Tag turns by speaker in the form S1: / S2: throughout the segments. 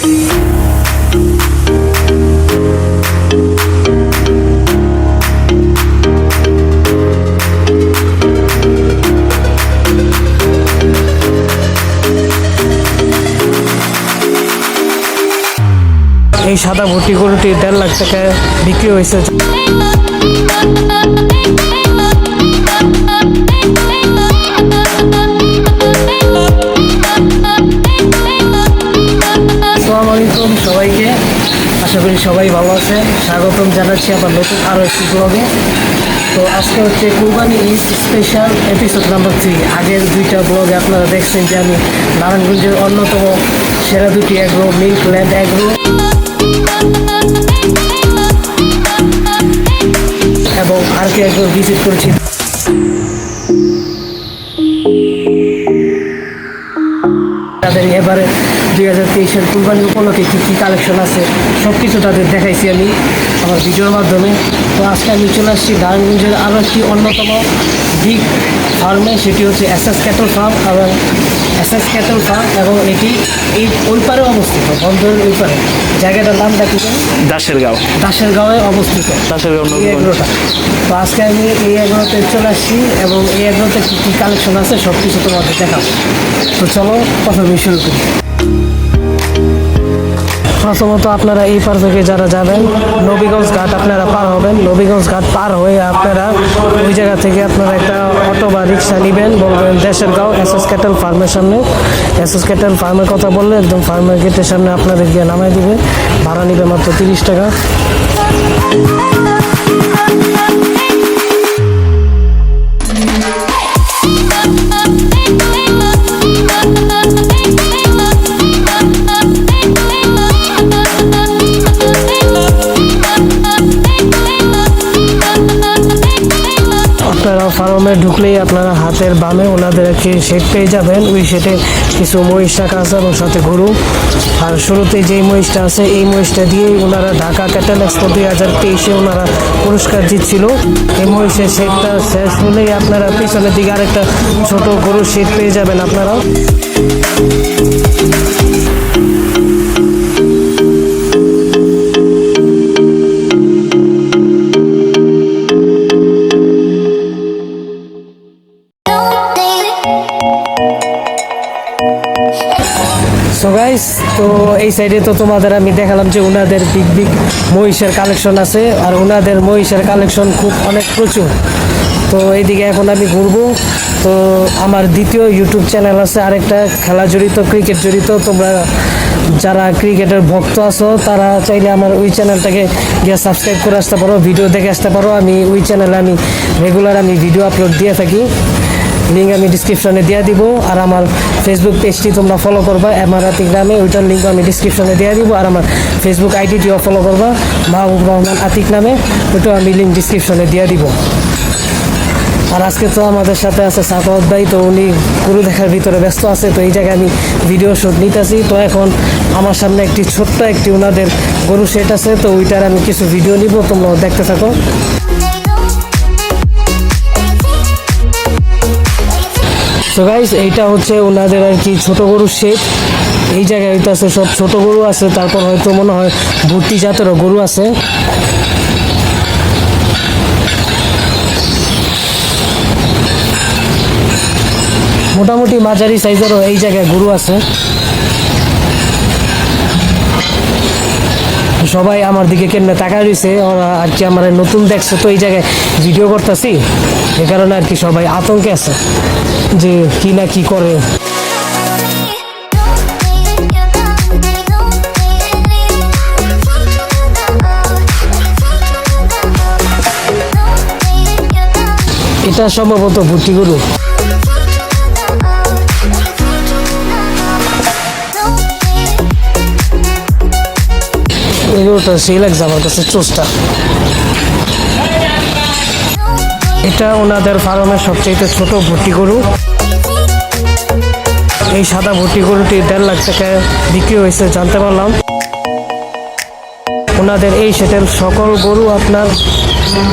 S1: এই সাদা ভর্তি গরুটি 1.5 লাখ টাকায় বিক্রি হয়েছে। আসসালামু আলাইকুম সবাইকে, আশা করি সবাই ভালো আছে। স্বাগতম জানাচ্ছি আবার নতুন আরও একটি ব্লগে। তো আজকে হচ্ছে Qurbani Eid special episode number 3। আগের দুইটা ব্লগে আপনারা দেখছেন যে আমি নারায়ণগঞ্জের অন্যতম সেরা দুটি এগ্রো মিল্ক ল্যান্ড এগ্রো এবং আরকে এগ্রো ভিজিট করেছি। তাদের এবারে 2023-এর কুরবানি উপলক্ষে কী কী কালেকশন আছে সব কিছু তাদের দেখাইছি আমি আমার ভিডিওর মাধ্যমে। তো আজকে আমি চলে আসছি নারায়ণগঞ্জের আরও একটি অন্যতম বিগ ফার্মে, সেটি হচ্ছে এসএস ক্যাটল ফার্ম এবং এটি এই ওই পারে অবস্থিত, বন্দরের ওই পারে। জায়গাটার নামটা কি জানি? দাসেরগাঁওয়ে অবস্থিত এই এগ্রোটা। তো আজকে আমি এই এগ্রোতে চলে আসছি এবং এই এগ্রোতে কী কী কালেকশন আছে সব কিছু তোমাদের দেখাবো। তো চলো কথা শুরু করি। প্রথমত আপনারা এই পার থেকে যারা যাবেন নবীগঞ্জ ঘাট আপনারা পার হবেন। নবীগঞ্জ ঘাট পার হয়ে আপনারা ওই জায়গা থেকে আপনারা একটা অটো বা রিক্সা নেবেন, বলবেন দেশেরগাঁও এসএস ক্যাটল ফার্মের সামনে। এসএস ক্যাটল ফার্মের কথা বললে একদম ফার্মের গেটের সামনে আপনাদের গিয়ে নামাই দিবে। ভাড়া নিবে মাত্র 30 টাকা। আপনারা ফার্মে ঢুকলেই আপনারা হাতের বামে ওনাদের একটি শেড পেয়ে যাবেন। ওই শেডে কিছু মহিষ রাখা আছে এবং সাথে গরু। আর শুরুতে যেই মহিষটা আছে এই মহিষটা দিয়েই ওনারা ঢাকা ক্যাটেল এক্সপো 2023-এ ওনারা পুরস্কার জিতছিল। এই মহিষের শেডটা শেষ হলেই আপনারা পিছনের দিকে আরেকটা ছোট গরুর শেড পেয়ে যাবেন আপনারা। সো গাইস, তো এই সাইডে তো তোমাদের আমি দেখালাম যে ওনাদের বিগ মহিষের কালেকশন আছে, আর ওনাদের মহিষের কালেকশন খুব অনেক প্রচুর। তো এইদিকে এখন আমি ঘুরবো। তো আমার দ্বিতীয় ইউটিউব চ্যানেল আছে আরেকটা, খেলা জড়িত, ক্রিকেট জড়িত। তোমরা যারা ক্রিকেটের ভক্ত আছো তারা চাইলে আমার ওই চ্যানেলটাকে গিয়ে সাবস্ক্রাইব করে আসতে পারো, ভিডিও দেখে আসতে পারো। আমি ওই চ্যানেলে আমি রেগুলার ভিডিও আপলোড দিয়ে থাকি, লিঙ্ক আমি ডিসক্রিপশনে দিয়ে দিব। আর আমার ফেসবুক পেজটি তোমরা ফলো করবা আতিক নামে, ওইটার লিঙ্ক আমি ডিসক্রিপশনে দিয়ে দিব। আর আমার ফেসবুক আইডিটিও ফলো করবা মাহবুব রহমান আতিক নামে, ওইটাও আমি লিঙ্ক ডিসক্রিপশনে দিয়ে দিব। আর আজকে তো আমাদের সাথে আছে সাকাওয়াত ভাই, তো উনি গরু দেখার ভিতরে ব্যস্ত আছে। তো এই জায়গায় আমি ভিডিও শ্যুট নিতেছি। তো এখন আমার সামনে একটি ছোট্ট একটি ওনাদের গরু সেট আছে, তো ওইটার আমি কিছু ভিডিও নিব, তোমরা দেখতে থাকো। তো গাইস, এইটা হচ্ছে ওনাদের আর কি ছোট গরুর শেড। এই জায়গায় হয়তো আছে সব ছোট গরু আছে, তারপর হয়তো মনে হয় ভর্তি জাতেরও গরু আছে। মোটামুটি মাঝারি সাইজেরও এই জায়গায় গরু আছে। সবাই আমার দিকে কেমনে তাকায় রয়েছে, ওরা আর কি আমার নতুন দেখছে, তো এই জায়গায় ভিডিও করতেছি, এ কারণে আর কি সবাই আতঙ্কে আছে যে কি না কি করে। এটা সম্ভবত ভর্তি গরু। এগুলোটা সেই লাগছে আমার কাছে চোষটা। এটা ওনাদের ফার্মের সবচেয়ে ছোট ভর্তি গরু। এই সাদা ভর্তি গরুটি 1.5 লাখ টাকায় বিক্রি হয়েছে জানতে পারলাম। ওনাদের এই সেটের সকল গরু আপনার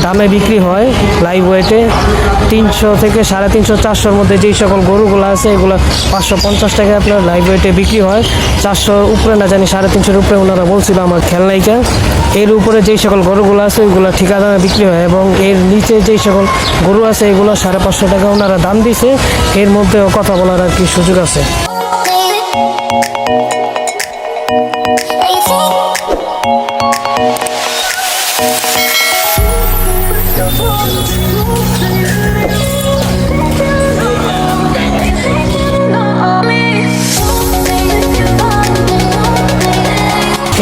S1: দামে বিক্রি হয় লাইভ ওয়েটে 300 থেকে 350 400-র মধ্যে যেই সকল গরুগুলো আছে এগুলো 550 টাকায় আপনার লাইভ ওয়েটে বিক্রি হয়। 400-র উপরে না জানি 350-র উপরে ওনারা বলছিল, আমার খেয়াল নাইকা। এর উপরে যেই সকল গরুগুলো আছে ওইগুলো ঠিকা দামে বিক্রি হয় এবং এর নিচে যেই সকল গরু আছে এগুলো 550 টাকা ওনারা দাম দিছে। এর মধ্যেও কথা বলার আর কি সুযোগ আছে।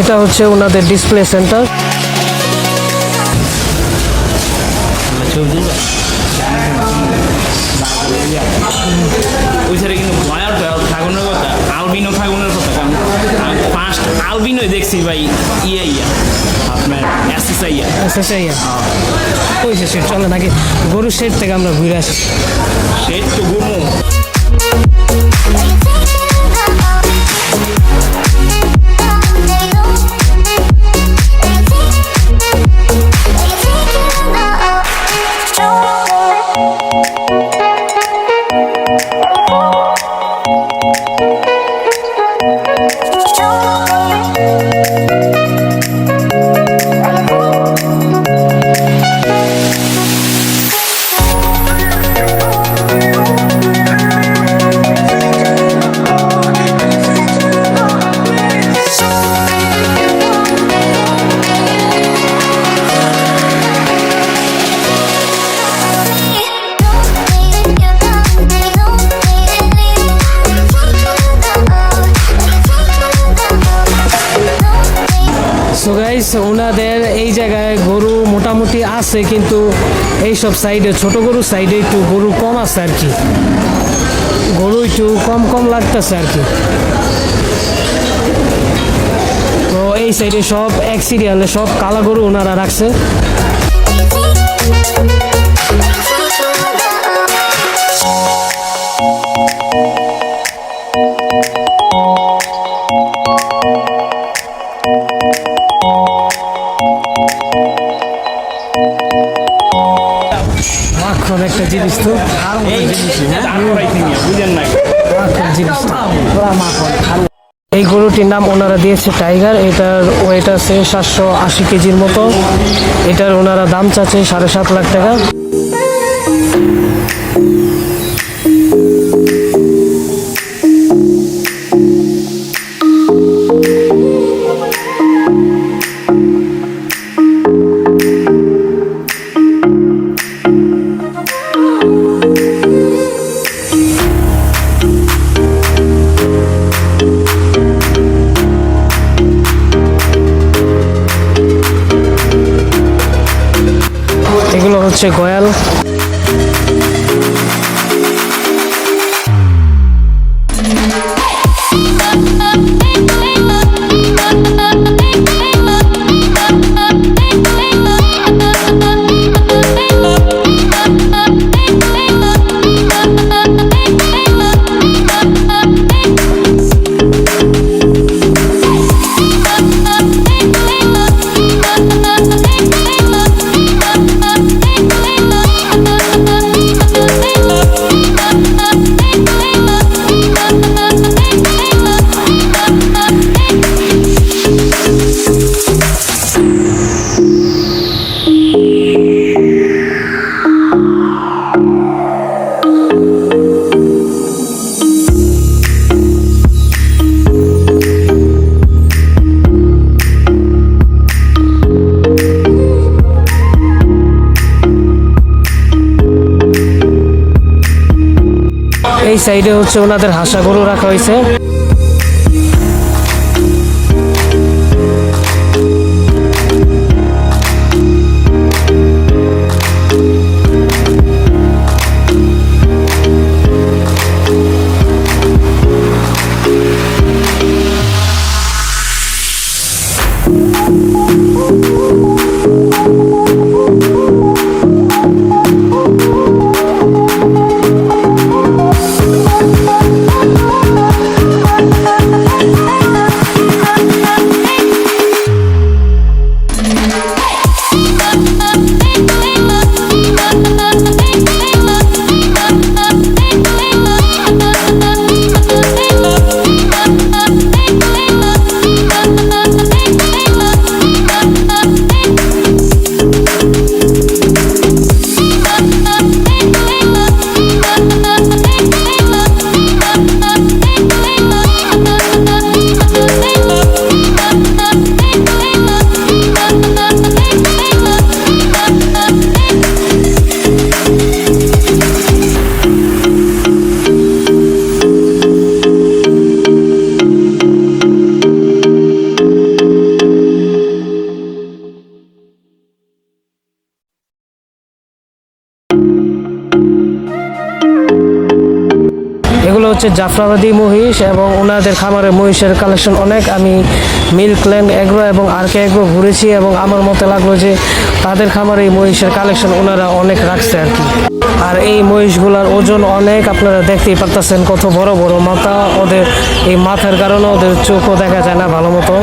S1: এটা হচ্ছে ওনাদের ডিসপ্লে সেন্টার।
S2: ওই সাইডে কিন্তু ভয়ার থাকুনের কথা, আলবিনো থাকুনের কথা। কারণ ফার্স্ট আলবিনোই দেখছি ভাই, আপনার এসএস
S1: ওই যে সেট চলে নাকি, গরুর সেট থেকে আমরা ঘুরে আসি।
S2: সেট তো ঘুরবো।
S1: সো গাইস, ওনাদের এই জায়গায় গরু মোটামুটি আছে, কিন্তু এইসব সাইডে ছোট গরু সাইডে একটু গরু কম আছে আর কি, গরু একটু কম কম লাগতেছে আর কি। তো এই সাইডে সব এক সিরিয়ালে সব কালা গরু ওনারা রাখছে। মাখন একটা জিনিস, তো
S2: এই বুঝেন না
S1: জিনিস এই গরুটির নাম ওনারা দিয়েছে টাইগার। এটার ওয়েট আছে 780 কেজির মতো। এটার ওনারা দাম চাচ্ছে 7.5 লাখ টাকা। এগুলো হচ্ছে গয়াল। এই সাইডে হচ্ছে ওনাদের হাসা গরু রাখা হয়েছে। হচ্ছে জাফরাবাদী মহিষ এবং ওনাদের খামারে মহিষের কালেকশন অনেক। আমি মিল্কল্যান্ড এগ্রো এবং আরকে এগ্রো ঘুরেছি এবং আমার মতে লাগলো যে তাদের খামারে এই মহিষের কালেকশন ওনারা অনেক রাখছে আর কি। আর এই মহিষগুলার ওজন অনেক, আপনারা দেখতেই পারতেছেন কত বড় বড় মাথা ওদের। এই মাথার কারণে ওদের চোখও দেখা যায় না ভালো মতো।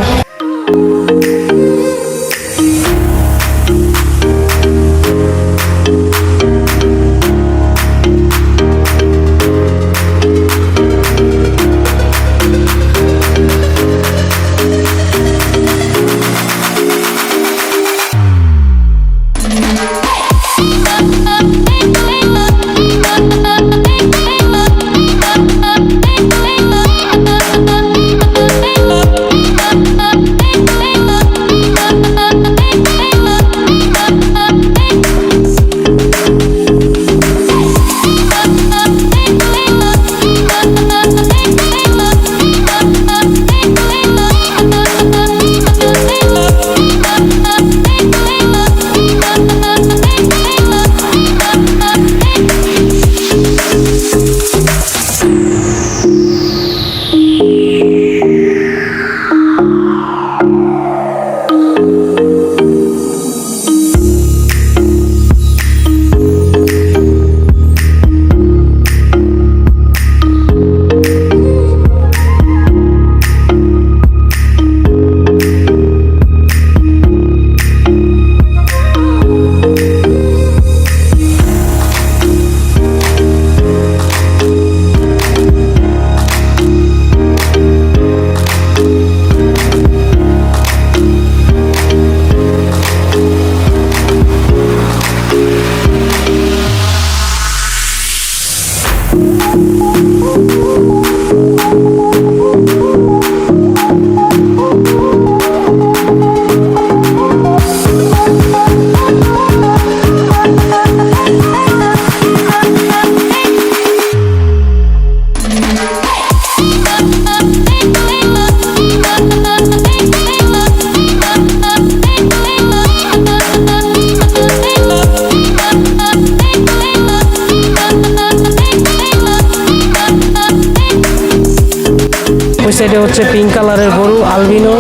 S1: ওই সাইডে হচ্ছে পিঙ্ক কালারের গরু আলবিনো।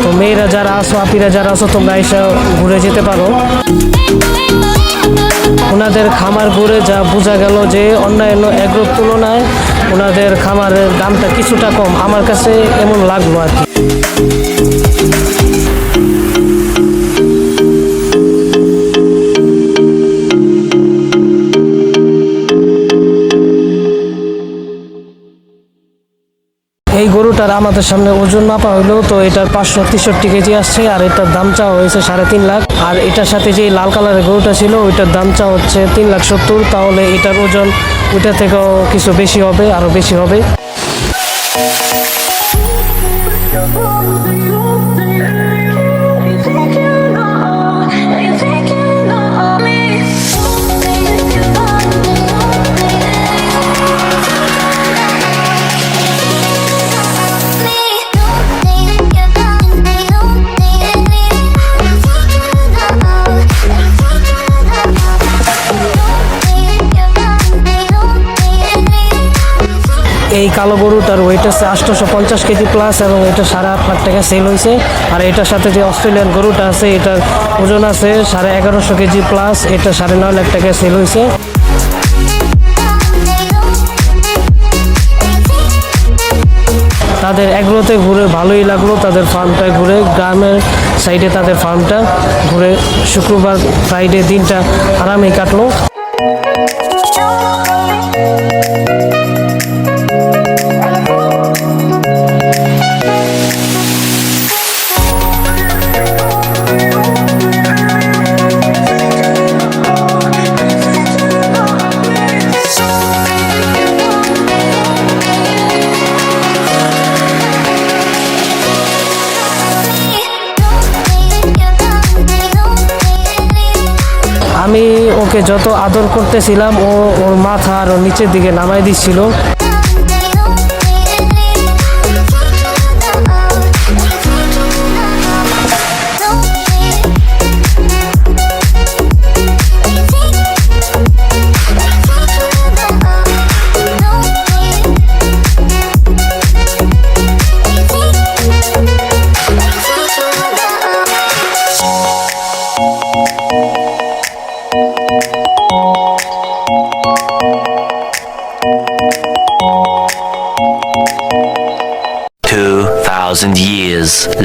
S1: তো মেয়েরা যারা আসো, আপিরা যারা আসো, তোমরা এসে ঘুরে যেতে পারো। ওনাদের খামার ঘুরে যা বোঝা গেল যে অন্যান্য এগ্রোর তুলনায় ওনাদের খামারের দামটা কিছুটা কম, আমার কাছে এমন লাগলো আর কি। এই গরুটার আমাদের সামনে ওজন মাপা হইলো, তো এটার 563 কেজি আসছে আর এটার দাম চাওয়া হয়েছে 3.5 লাখ। আর এটার সাথে যে লাল কালারের গরুটা ছিল ওইটার দাম চাওয়া হচ্ছে 3,70,000। তাহলে এটার ওজন ওইটা থেকেও কিছু বেশি হবে, আরও বেশি হবে। এই কালো গরুটার ওয়েট আছে 850 কেজি প্লাস এবং এটা 8.5 লাখ টাকা সেল হয়েছে। আর এটার সাথে যে অস্ট্রেলিয়ান গরুটা আছে এটার ওজন আছে 1150 কেজি প্লাস, এটা 9.5 লাখ টাকা সেল হয়েছে। তাদের এগ্রোতে ঘুরে ভালোই লাগলো, তাদের ফার্মটায় ঘুরে, গ্রামের সাইডে তাদের ফার্মটা ঘুরে শুক্রবার ফ্রাইডে দিনটা আরামেই কাটলো। আমি ওকে যত আদর করতেছিলাম ও ওর মাথা আরও নিচের দিকে নামাই দিচ্ছিল।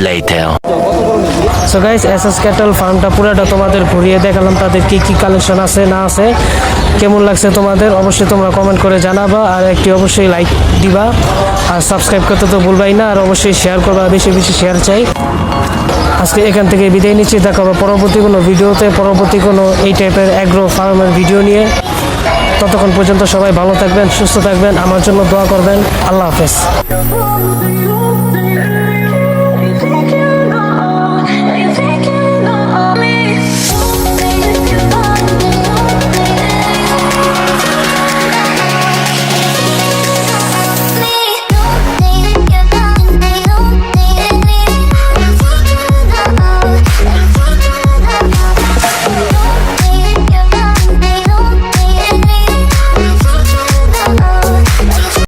S3: later.
S1: So guys SS cattle ফার্মটা পুরোটা তোমাদের ঘুরিয়ে দেখালাম, তাদের কি কি কালেকশন আছে না আছে, কেমন লাগছে তোমাদের অবশ্যই তোমরা কমেন্ট করে জানাবা, আর একটি অবশ্যই লাইক দিবা, আর সাবস্ক্রাইব করতে তো ভুলবাই না, আর অবশ্যই শেয়ার করবা, বেশি বেশি শেয়ার চাই। আজকে এখান থেকে বিদায় নিচ্ছি, দেখা হবে পরবর্তী কোনো ভিডিওতে, পরবর্তী কোনো এই টাইপের অ্যাগ্রো ফার্মের ভিডিও নিয়ে। ততক্ষণ পর্যন্ত সবাই ভালো থাকবেন, সুস্থ থাকবেন, আমার জন্য দোয়া করবেন। আল্লাহ হাফেজ।